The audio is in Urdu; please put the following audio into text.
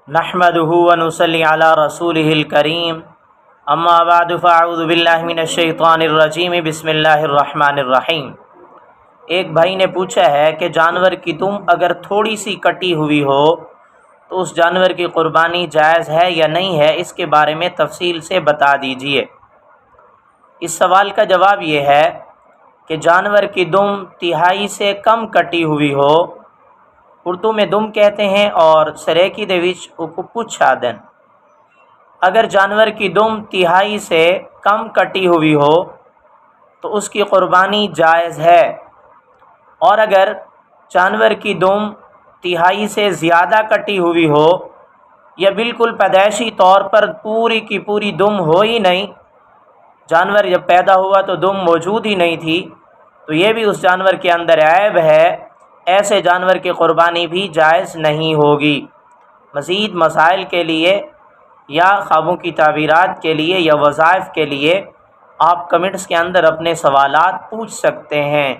نحمده ونصلي على رسوله الكريم اما بعد فاعوذ باللہ من الشیطان الرجیم بسم اللہ الرحمن الرحیم۔ ایک بھائی نے پوچھا ہے کہ جانور کی دم اگر تھوڑی سی کٹی ہوئی ہو تو اس جانور کی قربانی جائز ہے یا نہیں ہے، اس کے بارے میں تفصیل سے بتا دیجئے۔ اس سوال کا جواب یہ ہے کہ جانور کی دم تہائی سے کم کٹی ہوئی ہو، اردو میں دم کہتے ہیں، اور سریکی دے وچ پچھا دن۔ اگر جانور کی دم تہائی سے کم کٹی ہوئی ہو تو اس کی قربانی جائز ہے، اور اگر جانور کی دم تہائی سے زیادہ کٹی ہوئی ہو یا بالکل پیدائشی طور پر پوری کی پوری دم ہو ہی نہیں، جانور جب پیدا ہوا تو دم موجود ہی نہیں تھی، تو یہ بھی اس جانور کے اندر عیب ہے، ایسے جانور کی قربانی بھی جائز نہیں ہوگی۔ مزید مسائل کے لیے یا خوابوں کی تعبیرات کے لیے یا وظائف کے لیے آپ کمنٹس کے اندر اپنے سوالات پوچھ سکتے ہیں۔